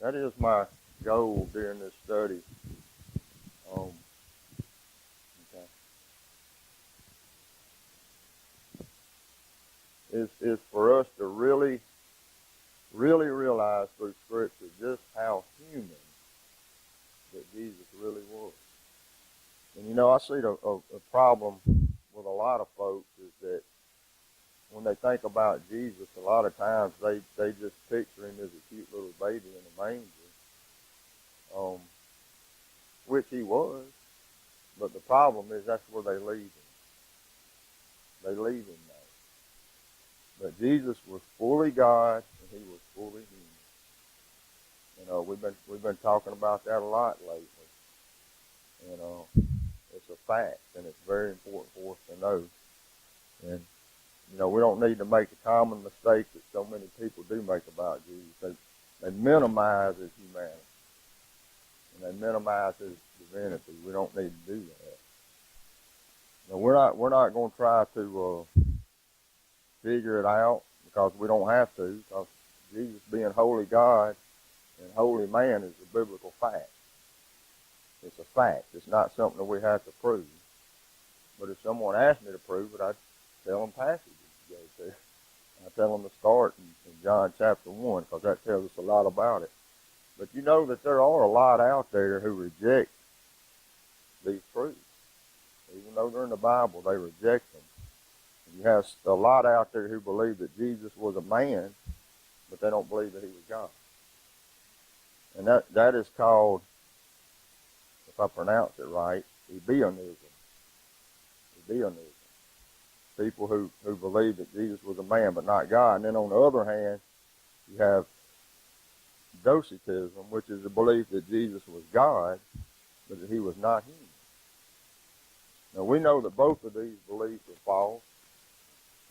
that is my goal during this study. Um, okay. Is for us to really realize through Scripture just how human that Jesus really was. And you know, I see a problem with a lot of folks is that when they think about Jesus, a lot of times they just picture him as a cute little baby in a manger, which he was. But the problem is that's where they leave him. They leave him there. But Jesus was fully God and he was fully human. You know, we've been talking about that a lot lately. You know, it's a fact and it's very important for us to know. And you know, we don't need to make the common mistake that so many people do make about Jesus. They minimize his humanity and they minimize his divinity. We don't need to do that. Now, we're not going to try to figure it out because we don't have to. Because Jesus being holy God and holy man is a biblical fact. It's a fact. It's not something that we have to prove. But if someone asked me to prove it, I'd tell them passages to go to. I tell them to start in John chapter 1 because that tells us a lot about it. But you know that there are a lot out there who reject these truths. Even though they're in the Bible, they reject them. And you have a lot out there who believe that Jesus was a man, but they don't believe that he was God. And that is called, if I pronounce it right, Ebionism. Ebionism. People who believe that Jesus was a man but not God. And then on the other hand, you have Docetism, which is the belief that Jesus was God, but that he was not human. Now we know that both of these beliefs are false,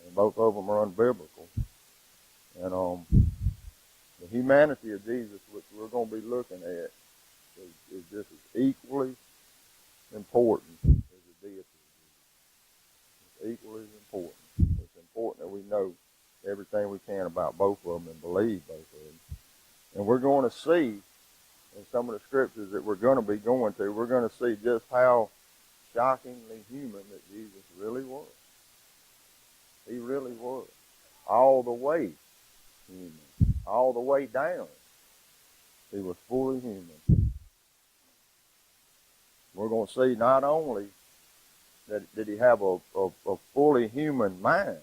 and both of them are unbiblical. And the humanity of Jesus, which we're going to be looking at, is just as equally important as the deity of Jesus. It's equally as important. It's important that we know everything we can about both of them and believe both of them. And we're going to see in some of the scriptures that we're going to be going to, we're going to see just how shockingly human that Jesus really was. He really was. All the way human. All the way down. He was fully human. We're going to see not only that did he have a fully human mind,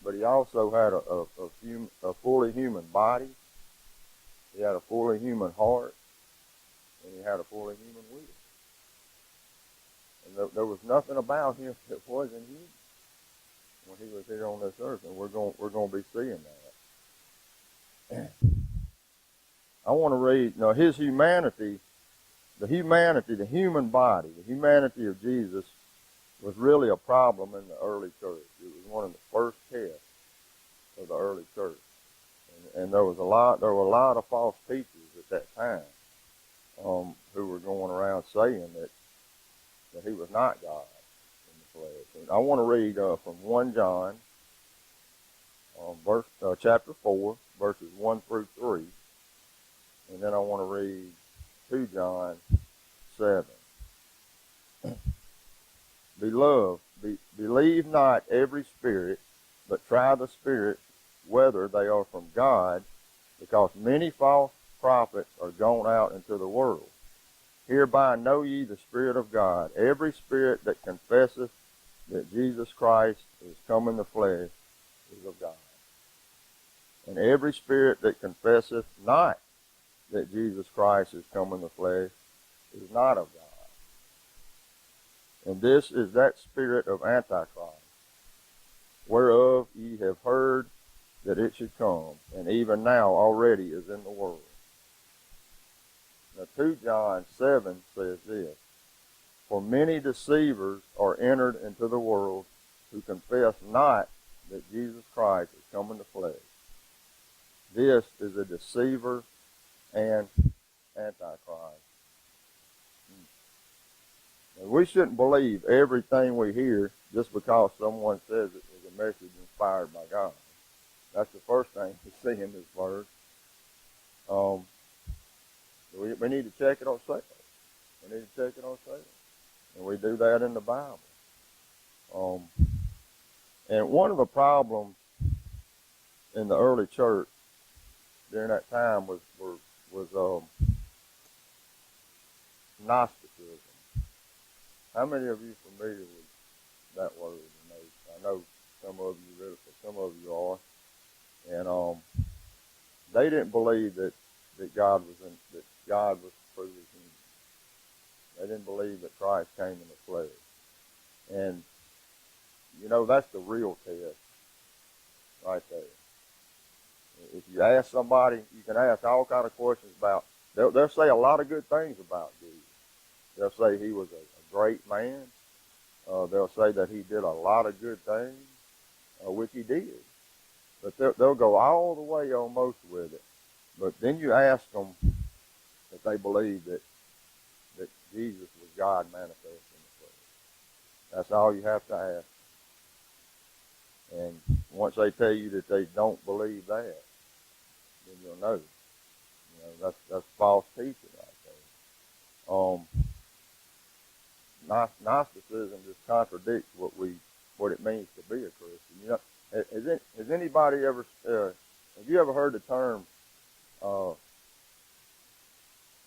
but he also had a fully human body. He had a fully human heart, and he had a fully human will. And there was nothing about him that wasn't human when he was here on this earth, and we're going to be seeing that. I want to read, his humanity, the human body, the humanity of Jesus was really a problem in the early church. It was one of the first tests of the early church. And there were a lot of false teachers at that time who were going around saying that he was not God in the flesh. And I want to read from 1 John, chapter 4, verses 1 through 3. And then I want to read 2 John 7. Beloved, believe not every spirit, but try the spirits whether they are from God, because many false prophets are gone out into the world. Hereby know ye the Spirit of God. Every spirit that confesseth that Jesus Christ is come in the flesh is of God. And every spirit that confesseth not that Jesus Christ is come in the flesh is not of God. And this is that spirit of Antichrist, whereof ye have heard that it should come, and even now already is in the world. Now 2 John 7 says this, for many deceivers are entered into the world who confess not that Jesus Christ is come in the flesh. This is a deceiver and Antichrist. And we shouldn't believe everything we hear just because someone says it was a message inspired by God. That's the first thing we see in this verse. We need to check it ourselves. We need to check it ourselves. And we do that in the Bible. And one of the problems in the early church during that time was Gnosticism. How many of you are familiar with that word? I know some of you really, some of you are. And they didn't believe that God was truly human. They didn't believe that Christ came in the flesh. And that's the real test right there. If you ask somebody, you can ask all kind of questions about. They'll say a lot of good things about Jesus. They'll say he was a great man. They'll say that he did a lot of good things, which he did. But they'll go all the way almost with it. But then you ask them if they believe that Jesus was God manifest in the flesh. That's all you have to ask. And once they tell you that they don't believe that, then you'll know. That's false teaching right there. Gnosticism just contradicts what it means to be a Christian. Has anybody ever have you ever heard the term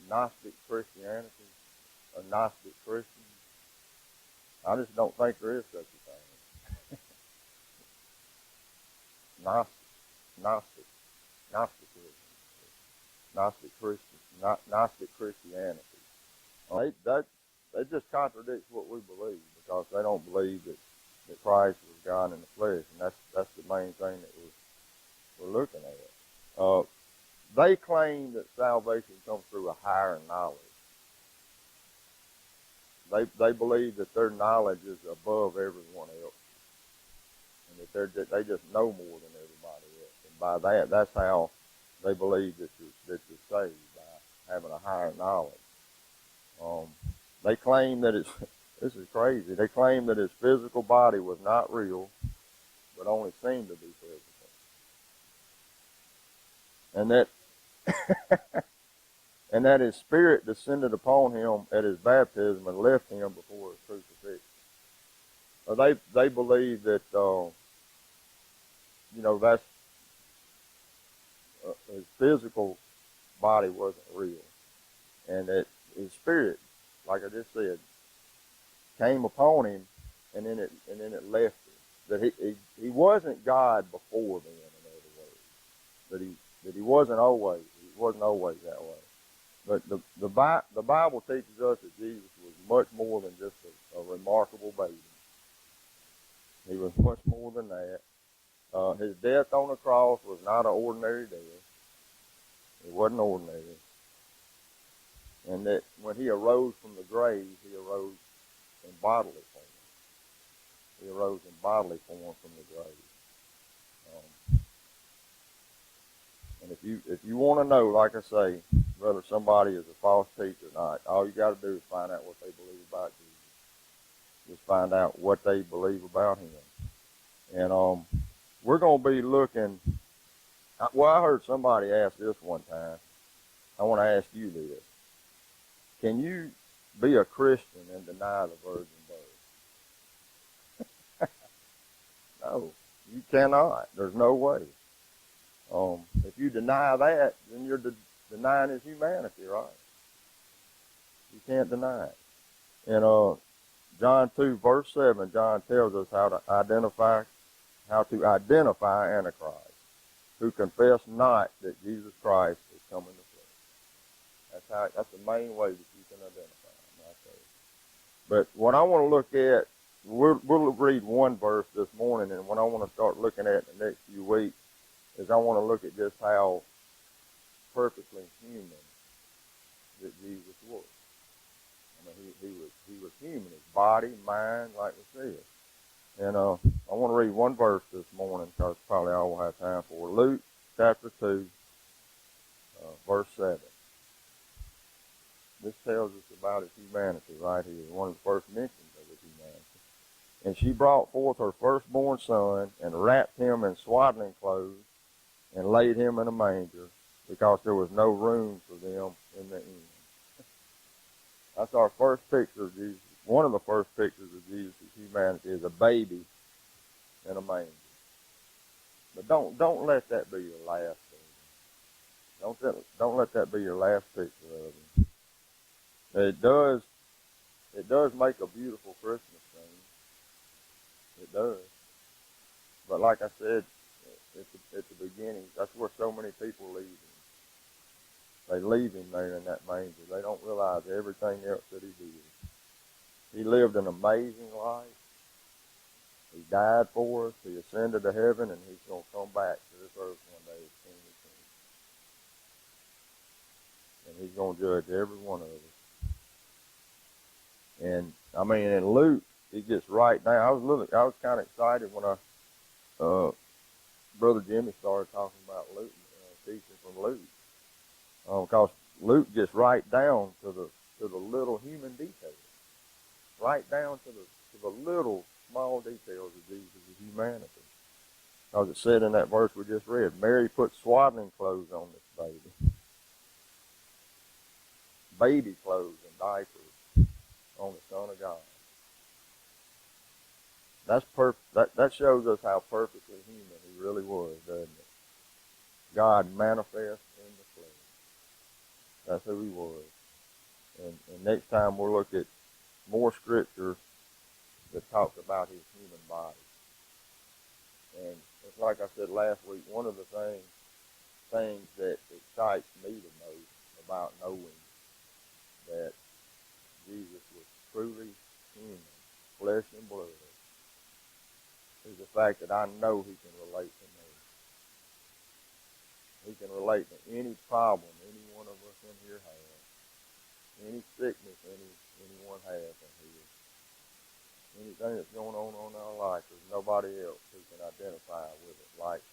Gnostic Christianity? A Gnostic Christian? I just don't think there is such a thing. Gnostic Christianity. That just contradicts what we believe, because they don't believe that Christ was God in the flesh, and that's the main thing that we're looking at. They claim that salvation comes through a higher knowledge. They believe that their knowledge is above everyone else, and that they just know more than everybody else. And by that's how they believe that you're saved, by having a higher knowledge. They claim that this is crazy. They claim that his physical body was not real, but only seemed to be physical, and that and that his spirit descended upon him at his baptism and left him before his crucifixion. They believe that that's his physical body wasn't real, and that his spirit, like I just said, came upon him, and then it left him. That he wasn't God before then, in other words. That he wasn't always that way. But the Bible teaches us that Jesus was much more than just a remarkable baby. He was much more than that. His death on the cross was not an ordinary death. It wasn't ordinary. And that when he arose from the grave, he arose in bodily form. He arose in bodily form from the grave. And if you want to know, like I say, whether somebody is a false teacher or not, all you got to do is find out what they believe about Jesus. Just find out what they believe about him. And we're going to be looking. Well, I heard somebody ask this one time. I want to ask you this. Can you be a Christian and deny the virgin birth? No, you cannot. There's no way. If you deny that, then you're denying his humanity, right? You can't deny it. In John 2, verse 7, John tells us how to identify Antichrist, who confess not that Jesus Christ is come in the flesh. That's the main way that you can identify him right there. But what I want to look at, we'll read one verse this morning, and what I want to start looking at in the next few weeks is I want to look at just how perfectly human that Jesus was. I mean, he was human, his body, mind, like we said. And I want to read one verse this morning, because probably all we'll have time for. Luke chapter 2, verse 7. This tells us about his humanity right here, one of the first mentions of his humanity. And she brought forth her firstborn son, and wrapped him in swaddling clothes, and laid him in a manger, because there was no room for them in the inn. That's our first picture of Jesus. One of the first pictures of Jesus' humanity is a baby in a manger. But don't let that be your last thing. Don't let that be your last picture of him. It does make a beautiful Christmas thing. It does. But like I said at the beginning, that's where so many people leave him. They leave him there in that manger. They don't realize everything else that he did. He lived an amazing life. He died for us. He ascended to heaven, and he's going to come back to this earth one day as King of Kings. And he's going to judge every one of us. And I mean, in Luke, it gets right down. I was kind of excited when Brother Jimmy started talking about Luke, teaching from Luke, because Luke gets right down to the little human details, right down to the little small details of Jesus' humanity. Because it said in that verse we just read, Mary put swaddling clothes on this baby clothes and diapers on the Son of God. That shows us how perfectly human he really was, doesn't it? God manifest in the flesh. That's who he was. And next time we'll look at more scripture that talks about his human body. And it's like I said last week, one of the things that excites me the most about knowing that Jesus was truly human, flesh and blood, is the fact that I know he can relate to me. He can relate to any problem any one of us in here has, any sickness anyone has in here, anything that's going on in our life. There's nobody else who can identify with it like